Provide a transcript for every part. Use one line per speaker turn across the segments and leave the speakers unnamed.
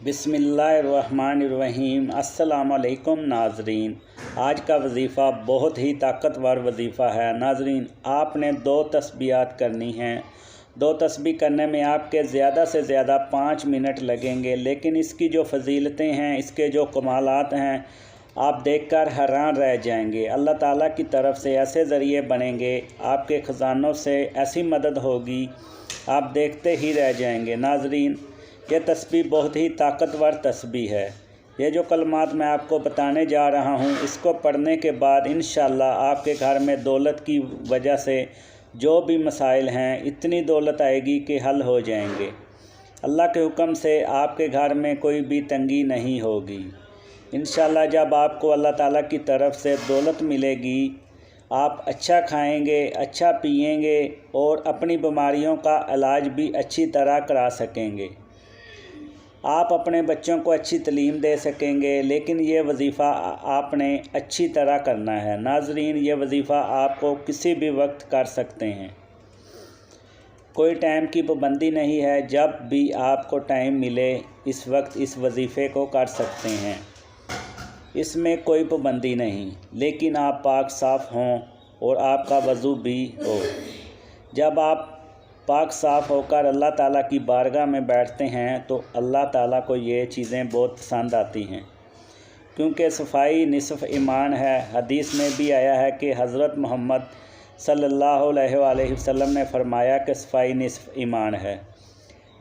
बिस्मिल्लाहिर्रहमानिर्रहीम। अस्सलामुअलैकुम नाज़रीन, आज का वजीफ़ा बहुत ही ताकतवर वजीफ़ा है। नाज़रीन, आपने 2 तस्बीहात करनी हैं। 2 तस्बीह करने में आपके ज़्यादा से ज़्यादा 5 मिनट लगेंगे, लेकिन इसकी जो फजीलतें हैं, इसके जो कमालात हैं, आप देखकर हैरान रह जाएंगे। अल्लाह ताला की तरफ से ऐसे ज़रिए बनेंगे, आपके ख़जानों से ऐसी मदद होगी, आप देखते ही रह जाएंगे। नाज़रीन, ये तस्बीह बहुत ही ताकतवर तस्बीह है। ये जो कलमात मैं आपको बताने जा रहा हूँ, इसको पढ़ने के बाद इंशाअल्लाह आपके घर में दौलत की वजह से जो भी मसाइल हैं, इतनी दौलत आएगी कि हल हो जाएंगे। अल्लाह के हुक्म से आपके घर में कोई भी तंगी नहीं होगी। इंशाअल्लाह जब आपको अल्लाह ताला की तरफ से दौलत मिलेगी, आप अच्छा खाएंगे, अच्छा पिएंगे और अपनी बीमारियों का इलाज भी अच्छी तरह करा सकेंगे। आप अपने बच्चों को अच्छी तालीम दे सकेंगे, लेकिन ये वजीफ़ा आपने अच्छी तरह करना है। नाज़रीन, ये वजीफ़ा आपको किसी भी वक्त कर सकते हैं, कोई टाइम की पाबंदी नहीं है। जब भी आपको टाइम मिले, इस वक्त इस वजीफ़े को कर सकते हैं, इसमें कोई पाबंदी नहीं। लेकिन आप पाक साफ़ हों और आपका वज़ू भी हो। जब आप पाक साफ़ होकर अल्लाह ताला की बारगाह में बैठते हैं तो अल्लाह ताला को ये चीज़ें बहुत पसंद आती हैं, क्योंकि सफाई निसफ़ ईमान है। हदीस में भी आया है कि हज़रत मोहम्मद सल्लल्लाहु अलैहि वसल्लम ने फरमाया कि सफाई निसफ़ ईमान है,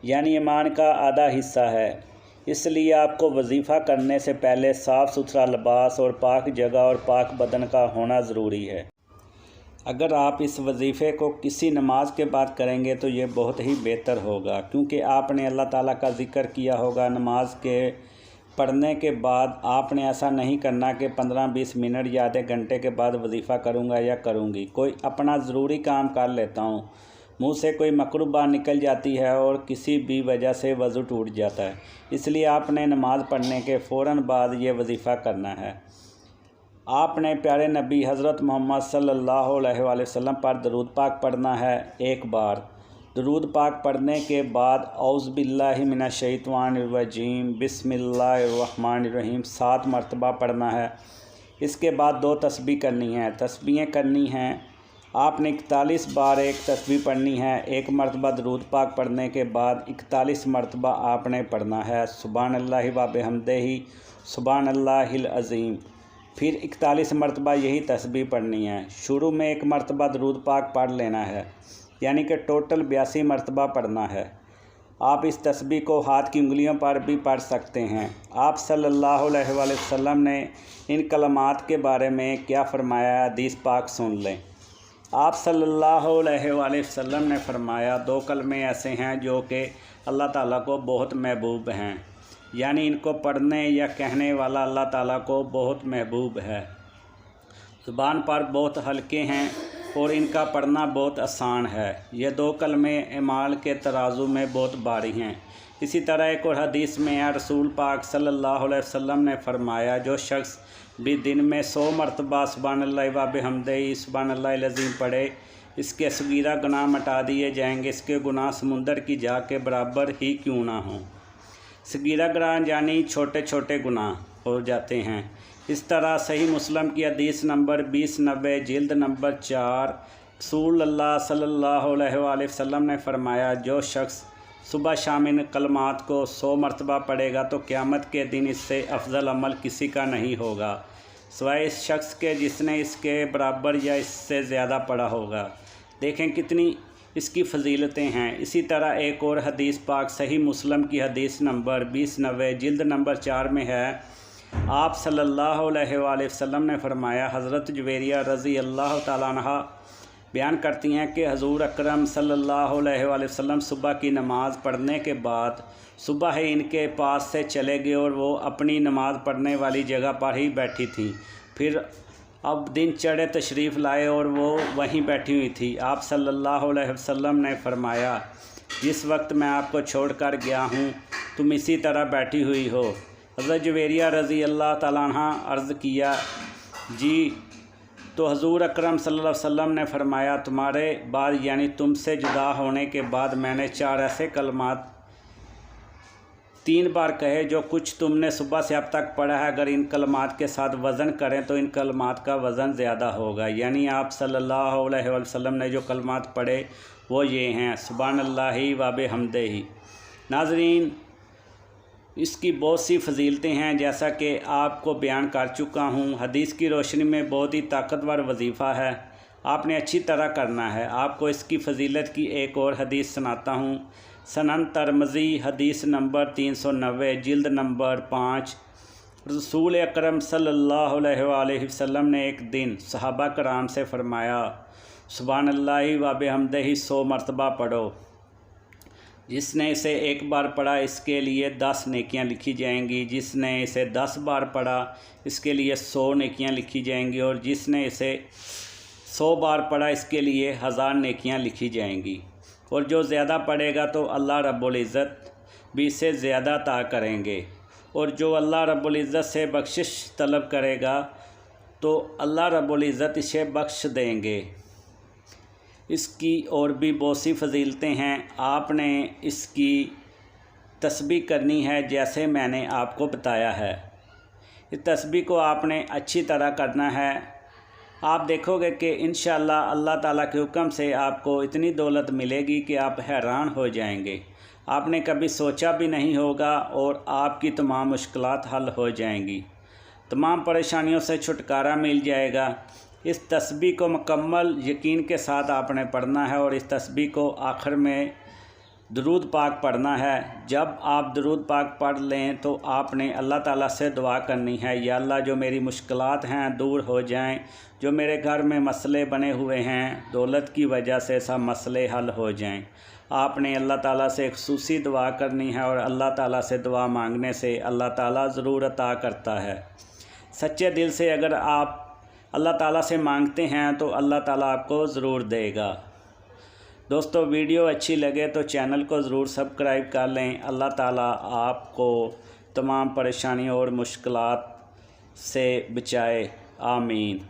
यानी ईमान का आधा हिस्सा है। इसलिए आपको वजीफ़ा करने से पहले साफ़ सुथरा लिबास और पाक जगह और पाक बदन का होना ज़रूरी है। अगर आप इस वजीफ़े को किसी नमाज के बाद करेंगे तो ये बहुत ही बेहतर होगा, क्योंकि आपने अल्लाह ताला का ज़िक्र किया होगा। नमाज के पढ़ने के बाद आपने ऐसा नहीं करना कि 15-20 मिनट या आधे घंटे के बाद वजीफ़ा करूँगा या करूँगी। कोई अपना ज़रूरी काम कर लेता हूँ, मुँह से कोई मकरूह बात निकल जाती है और किसी भी वजह से वज़ू टूट जाता है, इसलिए आपने नमाज़ पढ़ने के फ़ौरन बाद ये वजीफ़ा करना है। आपने प्यारे नबी हज़रत मोहम्मद सल्लल्लाहु अलैहि वसल्लम पर दरूद पाक पढ़ना है 1 बार। दरूद पाक पढ़ने के बाद औज़ु बिल्लाहि मिनश शैतानिर रजीम बिस्मिल्लाहिर्रहमानिर्रहीम 7 मरतबा पढ़ना है। इसके बाद 2 तस्बीह करनी है। तस्बीहें करनी हैं आपने 41 बार एक तस्बीह पढ़नी है। 1 मरतबा दरूद पाक पढ़ने के बाद 41 मरतबा आपने पढ़ना है सुबहानल्लाहि व बिहम्दिही सुबहानल्लाहिल अज़ीम। फिर 41 मरतबा यही तस्बीह पढ़नी है। शुरू में 1 मरतबा दरूद पाक पढ़ लेना है, यानी कि टोटल 82 मरतबा पढ़ना है। आप इस तस्बीह को हाथ की उंगलियों पर भी पढ़ सकते हैं। आप सल्लल्लाहु अलैहि वसल्लम ने इन कलमात के बारे में क्या फरमाया है, हदीस पाक सुन लें। आप सल्लल्लाहु अलैहि वसल्लम ने फरमाया 2 कलमे ऐसे हैं जो कि अल्लाह ताला को बहुत महबूब हैं, यानी इनको पढ़ने या कहने वाला अल्लाह ताला को बहुत महबूब है। ज़ुबान पर बहुत हल्के हैं और इनका पढ़ना बहुत आसान है। ये 2 कलमे ईमान के तराजू में बहुत भारी हैं। इसी तरह एक और हदीस में है, रसूल पाक सल्लल्लाहु अलैहि वसल्लम ने फरमाया जो शख्स भी दिन में 100 मरतबा सुबहानल्लाहि व बिहम्दिही सुबहानल्लाहिल अज़ीम पढ़े, इसके सगीरा गुनाह मिटा दिए जाएंगे, इसके गुनाह समुंदर की जा के बराबर ही क्यों ना हों। सगीरा गुनाह यानी छोटे छोटे गुनाह हो जाते हैं। इस तरह सही मुस्लिम की हदीस नंबर 2090 जिल्द नंबर 4, रसूल अल्लाह सल्लल्लाहु अलैहि वसल्लम ने फरमाया जो शख्स सुबह शाम इन कलमात को 100 मरतबा पढ़ेगा तो क़यामत के दिन इससे अफजल अमल किसी का नहीं होगा, सिवाय इस शख्स के जिसने इसके बराबर या इससे ज़्यादा पढ़ा होगा। देखें कितनी इसकी फजीलतें हैं। इसी तरह एक और हदीस पाक सही मुस्लिम की हदीस नंबर 2090 जिल्द नंबर 4 में है, आप सल्लल्लाहु अलैहि वसल्लम ने फरमाया, हज़रत जुवेरिया रज़ी अल्लाह ताला अन्हा बयान करती हैं कि हजूर अकरम सल्लल्लाहु अलैहि वसल्लम सुबह की नमाज़ पढ़ने के बाद सुबह ही इनके पास से चले गए और वो अपनी नमाज़ पढ़ने वाली जगह पर ही बैठी थी। फिर अब दिन चढ़े तशरीफ़ लाए और वो वहीं बैठी हुई थी। आप सल्लल्लाहु अलैहि वसल्लम ने फरमाया जिस वक्त मैं आपको छोड़कर गया हूँ तुम इसी तरह बैठी हुई हो। हज़रत जुवेरिया रज़ी अल्लाह ताला अन्हा अर्ज़ किया जी, तो हजूर अकरम सल्लल्लाहु अलैहि वसल्लम ने फरमाया तुम्हारे बाद यानी तुमसे जुदा होने के बाद मैंने 4 ऐसे कलमात 3 बार कहे, जो कुछ तुमने सुबह से अब तक पढ़ा है अगर इन कलमात के साथ वज़न करें तो इन कलमात का वज़न ज़्यादा होगा। यानी आप सल्लल्लाहु अलैहि वसल्लम ने जो कलमात पढ़े वो ये हैं, सुब्हानल्लाहि व बिहम्दिही। नाज़रीन, इसकी बहुत सी फजीलतें हैं, जैसा कि आपको बयान कर चुका हूँ। हदीस की रोशनी में बहुत ही ताकतवर वजीफ़ा है, आपने अच्छी तरह करना है। आपको इसकी फजीलत की एक और हदीस सुनाता हूँ। सनन तिरमिज़ी हदीस नंबर 390 जिल्द नंबर 5। रसूल अकरम सल्लल्लाहु अलैहि वसल्लम ने एक दिन सहाबा कराम से फरमाया, सुब्हानल्लाहि व बिहम्दिही 100 मरतबा पढ़ो। जिसने इसे एक बार पढ़ा इसके लिए 10 नेकियां लिखी जाएंगी, जिसने इसे 10 बार पढ़ा इसके लिए 100 नेकियां लिखी जाएंगी, और जिसने इसे 100 बार पढ़ा इसके लिए 1000 नेकियां लिखी जाएंगी। और जो ज़्यादा पढ़ेगा तो अल्लाह रब्बुल इज़्ज़त भी इससे ज़्यादा अता करेंगे, और जो अल्लाह रब्बुल इज़्ज़त से बख्शिश तलब करेगा तो अल्लाह रब्बुल इज़्ज़त इसे बख्श देंगे। इसकी और भी बहुत सी फजीलतें हैं, आपने इसकी तस्बीह करनी है जैसे मैंने आपको बताया है। इस तस्बीह को आपने अच्छी तरह करना है। आप देखोगे कि इंशाअल्लाह अल्लाह ताला के हुक्म से आपको इतनी दौलत मिलेगी कि आप हैरान हो जाएंगे। आपने कभी सोचा भी नहीं होगा, और आपकी तमाम मुश्किलात हल हो जाएंगी, तमाम परेशानियों से छुटकारा मिल जाएगा। इस तस्बीह को मुकम्मल यकीन के साथ आपने पढ़ना है, और इस तस्बीह को आखिर में दरूद पाक पढ़ना है। जब आप दरूद पाक पढ़ लें तो आपने अल्लाह ताला से दुआ करनी है, या अल्लाह जो मेरी मुश्किलात हैं दूर हो जाएं, जो मेरे घर में मसले बने हुए हैं दौलत की वजह से सब मसले हल हो जाएं। आपने अल्लाह ताला से एक खुसूसी दुआ करनी है, और अल्लाह ताला से दुआ मांगने से अल्लाह ताला ज़रूर अता करता है। सच्चे दिल से अगर आप अल्लाह ताला से मांगते हैं तो अल्लाह ताला आपको ज़रूर देगा। दोस्तों, वीडियो अच्छी लगे तो चैनल को ज़रूर सब्सक्राइब कर लें। अल्लाह ताला आपको तमाम परेशानियों और मुश्किलात से बचाए। आमीन।